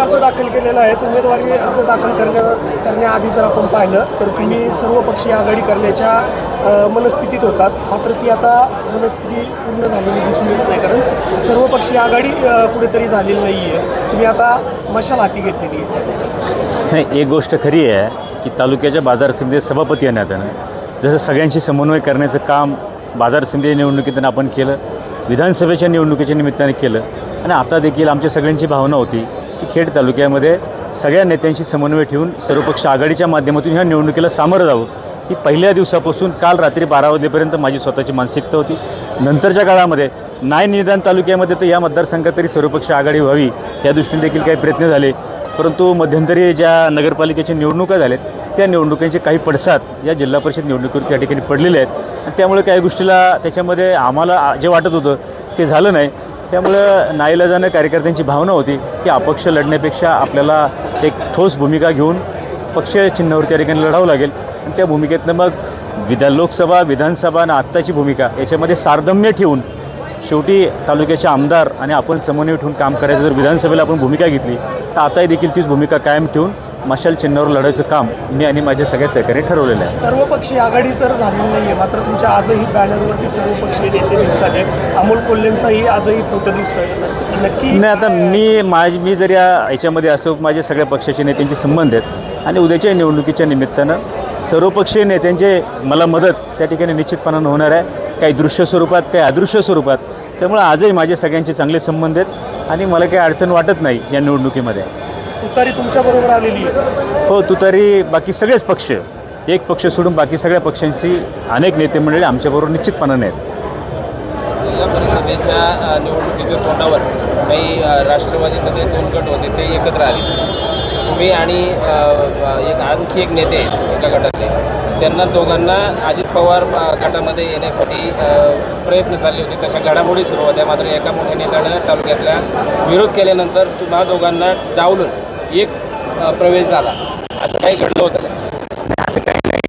अर्ज दाखल केलेला आहे. उमेदवारी अर्ज दाखल करण्याआधी जर आपण पाहिलं तर तुम्ही सर्वपक्षीय आघाडी करण्याच्या मनस्थितीत होतात, मात्र ती आता मनस्थिती पूर्ण झालेली दिसून येत नाही, कारण सर्वपक्षीय आघाडी कुठेतरी झालेली नाही आहे. तुम्ही आता मशाल हाती घेतलेली आहे. नाही, एक गोष्ट खरी आहे की तालुक्याच्या बाजार समितीत सभापती या नात्यानं जसं सगळ्यांशी समन्वय करण्याचं काम बाजार समिती निवडणुकीतून आपण केलं, विधानसभेच्या निवडणुकीच्या निमित्ताने केलं, आणि आता देखील आमच्या सगळ्यांची भावना होती की खेड तालुक्यामध्ये सगळ्या नेत्यांशी समन्वय ठेवून सर्वपक्ष आघाडीच्या माध्यमातून ह्या निवडणुकीला सामोरं जावं ही पहिल्या दिवसापासून काल रात्री 12 वाजेपर्यंत माझी स्वतःची मानसिकता होती. नंतरच्या काळामध्ये नाही निदान तालुक्यामध्ये तर या मतदारसंघात तरी सर्वपक्ष आघाडी व्हावी या दृष्टीने देखील काही प्रयत्न झाले, परंतु मध्यंतरी ज्या नगरपालिकेच्या निवडणुका झाल्यात त्या निवडणुकांचे काही पडसाद या जिल्हा परिषद निवडणुकीवर त्या ठिकाणी पडलेले आहेत, आणि त्यामुळे काही गोष्टीला त्याच्यामध्ये आम्हाला जे वाटत होतं ते झालं नाही. त्यामुळं नाईलाजानं कार्यकर्त्यांची भावना होती की अपक्ष लढण्यापेक्षा आपल्याला एक ठोस भूमिका घेऊन पक्ष चिन्हावर त्या ठिकाणी लढावं लागेल, आणि त्या भूमिकेतनं मग लोकसभा विधानसभा आणि आत्ताची भूमिका याच्यामध्ये सारथम्य ठेवून शेवटी तालुक्याचे आमदार आणि आपण समन्वय ठेवून काम करायचं. जर विधानसभेला आपण भूमिका घेतली तर आताही देखील तीच भूमिका कायम ठेवून मशाल चिन्हावर लढायचं काम मी आणि माझ्या सगळ्या सहकार्याने ठरवलेलं आहे. सर्वपक्षीय आघाडी तर झालेली नाही आहे, मात्र तुमच्या आजही बॅनरवरती सर्वपक्षीय नेते दिसत आहेत. अमोल कोल्हेंचाही आजही फोटो दिसतोय. नक्की नाही, आता मी जर याच्यामध्ये असलो माझ्या सगळ्या पक्षाच्या नेत्यांचे संबंध आहेत, आणि उद्याच्या निवडणुकीच्या निमित्तानं सर्वपक्षीय नेत्यांचे मला मदत त्या ठिकाणी निश्चितपणानं होणार आहे, काही दृश्य स्वरूपात काही अदृश्य स्वरूपात. त्यामुळे आजही माझे सगळ्यांचे चांगले संबंध आहेत आणि मला काही अडचण वाटत नाही या निवडणुकीमध्ये. तुतारी तुमच्याबरोबर आलेली आहे? हो, तुतारी बाकी सगळेच पक्ष, एक पक्ष सोडून बाकी सगळ्या पक्षांची अनेक नेते मंडळी आमच्याबरोबर निश्चितपणाने आहेत. जिल्हा परिषदेच्या निवडणुकीच्या तोंडावर काही राष्ट्रवादीमध्ये 2 गट होते ते एकत्र आले. तुम्ही आणि आणखी एक नेते एका गटातले, त्यांना दोघांना अजित पवार गटामध्ये येण्यासाठी प्रयत्न चालले होते. तशा घडामोडी सुरू होत्या, मात्र एका मोठ्या नेत्यानं तालुक्यातल्या विरोध केल्यानंतर तुम्हा दोघांना डावलून एक प्रवेश झाला. असं काही घडलं होतं का? असं काही नाही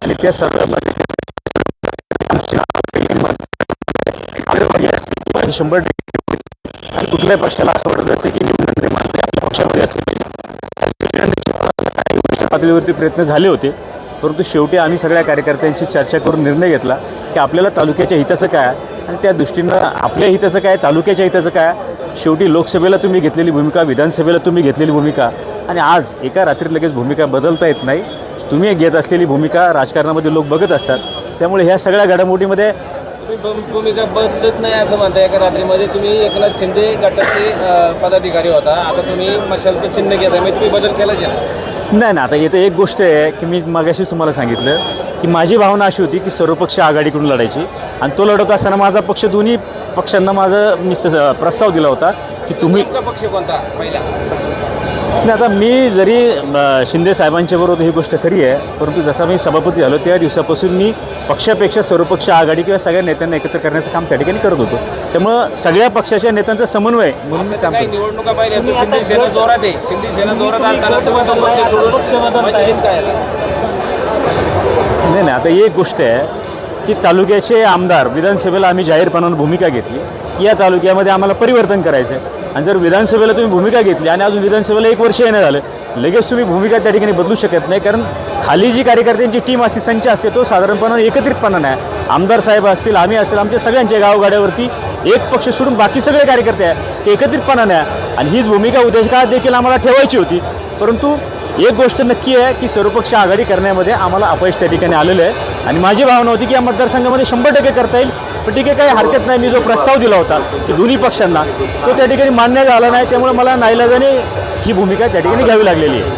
आणि त्या सर्वांमध्ये 100% आणि कुठल्याही पक्षाला असं वाटत असते की निवडणारे माणसं आपल्या पक्षामध्ये असले पातळीवरती प्रयत्न झाले होते, परंतु शेवटी आम्ही सगळ्या कार्यकर्त्यांशी चर्चा करून निर्णय घेतला की आपल्याला तालुक्याच्या हिताचं काय आणि त्या दृष्टीनं आपल्या हिताचं काय, तालुक्याच्या हिताचं काय. शेवटी लोकसभेला तुम्ही घेतलेली भूमिका, विधानसभेला तुम्ही घेतलेली भूमिका, आणि आज एका रात्रीत लगेच भूमिका बदलता येत नाही. तुम्ही घेत असलेली भूमिका राजकारणामध्ये लोक बघत असतात. त्यामुळे ह्या सगळ्या घडामोडीमध्ये भूमिका बदलत नाही असं म्हणता. एका रात्रीमध्ये तुम्ही एकनाथ शिंदे गटाचे पदाधिकारी होता, आता तुम्ही मशालचं चिन्ह घेता, मग तुम्ही बदल केलाच नाही ना. आता इथं एक गोष्ट आहे की मी मागाशीच तुम्हाला सांगितलं की माझी भावना अशी होती की सर्वपक्ष आघाडीकडून लढायची, आणि तो लढत असताना माझा पक्ष दोन्ही पक्षांना मी प्रस्ताव दिला होता की तुम्ही पक्ष कोणता पहिला. नाही, आता मी जरी शिंदे साहेबांच्या बरोबर ही गोष्ट खरी आहे, परंतु जसा मी सभापती झालो त्या दिवसापासून मी पक्षापेक्षा सर्वपक्ष आघाडी किंवा सगळ्या नेत्यांना एकत्र करण्याचं काम त्या ठिकाणी करत होतो. त्यामुळं सगळ्या पक्षाच्या नेत्यांचा समन्वय म्हणून मी काम करतो. निवडणुका पाहिल्या शिंदे सेना जोरात आहे, शिंदे सेना जोरात असताना तुम्ही तो पक्ष सोडून काय? नाही, आता एक गोष्ट आहे की तालुक्याचे आमदार विधानसभेला आम्ही जाहीरपणानं भूमिका घेतली की या तालुक्यामध्ये आम्हाला परिवर्तन करायचं आहे, आणि जर विधानसभेला तुम्ही भूमिका घेतली आणि अजून विधानसभेला 1 वर्ष येणं झालं, लगेच तुम्ही भूमिका त्या ठिकाणी बदलू शकत नाही, कारण खाली जी कार्यकर्त्यांची टीम असते, संच असते, तो साधारणपणे एकत्रितपणानं आहे. आमदार साहेब असतील, आम्ही असेल, आमच्या सगळ्यांच्या गावगाड्यावरती एक पक्ष सोडून बाकी सगळे कार्यकर्ते आहे ते एकत्रितपणानं आहे, आणि हीच भूमिका उद्याच्या काळात देखील आम्हाला ठेवायची होती. परंतु एक गोष्ट नक्की आहे की सर्वपक्ष आघाडी करण्यामध्ये आम्हाला अपयश त्या ठिकाणी आलेलं आहे, आणि माझी भावना होती की या मतदारसंघामध्ये 100% करता येईल. पण ठीक आहे, काही हरकत नाही. मी जो प्रस्ताव दिला होता की दोन्ही पक्षांना, तो त्या ठिकाणी मान्य झाला नाही, त्यामुळे मला नाईलाजाने ही भूमिका त्या ठिकाणी घ्यावी लागलेली आहे.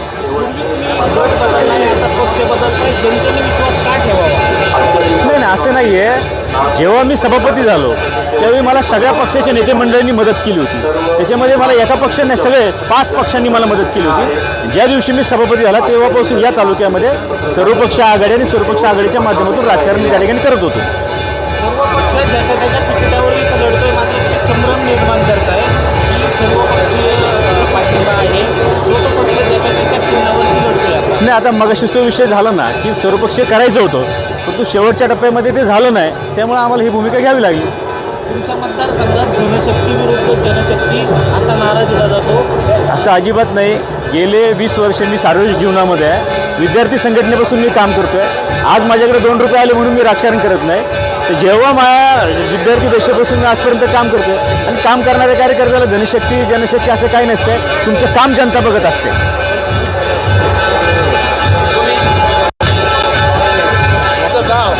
नाही, असं नाही आहे. जेव्हा मी सभापती झालो त्यावेळी मला सगळ्या पक्षाच्या नेते मंडळींनी मदत केली होती. त्याच्यामध्ये मला एका पक्षाने सगळे 5 पक्षांनी मला मदत केली होती. ज्या दिवशी मी सभापती झाला तेव्हापासून या तालुक्यामध्ये सर्वपक्ष आघाडी आणि सर्वपक्ष आघाडीच्या माध्यमातून राजकारण त्या ठिकाणी करत होतो. सर्व पक्ष ज्याच्या त्याच्या तिकिटावरही लढतोय, मात्र तुम्ही संभ्रम निर्माण करताय की सर्वपक्षीय पाठिंबा आहे, जो तो पक्ष ज्याच्या त्याच्या चिन्हावरती लढतोय. नाही, आता मगाशीच तो विषय झाला ना की सर्वपक्षीय करायचं होतं, परंतु शेवटच्या टप्प्यामध्ये ते झालं नाही, त्यामुळे आम्हाला ही भूमिका घ्यावी लागली. तुमच्या मतदारसंघात धनशक्ती विरुद्ध जनशक्ती असा नारा दिला जातो. असं अजिबात नाही. गेले 20 वर्ष मी सार्वजनिक जीवनामध्ये आहे. विद्यार्थी संघटनेपासून मी काम करतो आहे. आज माझ्याकडे 2 रुपये आले म्हणून मी राजकारण करत नाही. तर जेव्हा माझ्या विद्यार्थी दशेपासून मी आजपर्यंत काम करतो आहे आणि काम करणाऱ्या कार्यकर्त्याला धनशक्ती जनशक्ती असं काही नसतं. तुमचं काम जनता बघत असते. तुमचं गाव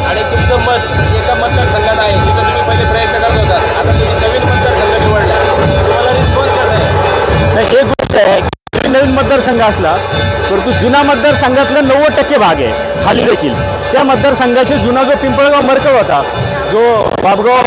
आणि तुमचं मत एका मतदारसंघात आहे जिथं तुम्ही पहिले प्रयत्न करत होता. आता तुम्ही नवीन मतदारसंघ निवडला, तुम्हाला रिस्पॉन्स कसा आहे? नाही, एक गोष्ट आहे की नवीन मतदारसंघ असला परंतु जुना मतदारसंघातला 90% भाग आहे खाली देखील. त्या मतदारसंघाचे जुना जो पिंपळगाव मरकळ होता, जो बाबगाव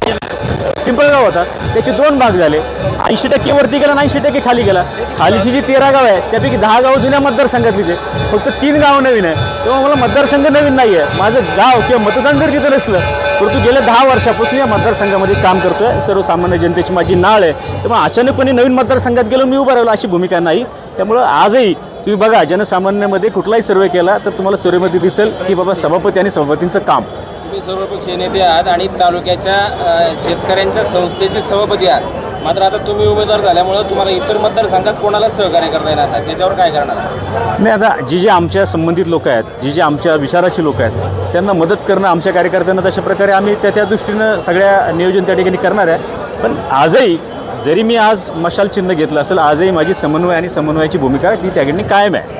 पिंपळगाव होता, त्याचे 2 भाग झाले. 80% वरती गेला आणि 80% खाली गेला. खालीची जी 13 गाव आहे त्यापैकी 10 गावं जुन्या मतदारसंघातलीच आहे. फक्त 3 गावं नवीन आहे. तेव्हा मला मतदारसंघ नवीन नाही आहे. माझं गाव किंवा मतदान जर तिथं नसलं परंतु गेल्या 10 वर्षापासून या मतदारसंघामध्ये काम करतो आहे. सर्वसामान्य जनतेची माझी नाळ आहे. त्यामुळे अचानकपणे नवीन मतदारसंघात गेलो मी उभं राहिलो अशी भूमिका नाही. त्यामुळं आजही तुम्ही बघा जनसामान्यामध्ये कुठलाही सर्वे केला तर तुम्हाला सर्वेमध्ये दिसेल की बाबा सभापती आणि सभापतींचं काम. तुम्ही सर्वपक्षीय नेते आहात आणि तालुक्याच्या शेतकऱ्यांच्या संस्थेचे सभापती आहात. मात्र आता तुम्ही उमेदवार झाल्यामुळं तुम्हाला इतर मतदारसंघात कोणाला सहकार्य करता येणार नाही. त्याच्यावर काय करणार? नाही, आता जी आमच्या संबंधित लोक आहेत, जी आमच्या विचाराची लोक आहेत, त्यांना मदत करणं आमच्या कार्यकर्त्यांना तशा प्रकारे आम्ही त्या दृष्टीनं सगळ्या नियोजन त्या ठिकाणी करणार आहे. पण आजही जरी मी आज मशाल चिन्ह घेतलं असेल, आजही माझी समन्वय आणि समन्वयाची भूमिका ती त्या ठिकाणी कायम आहे.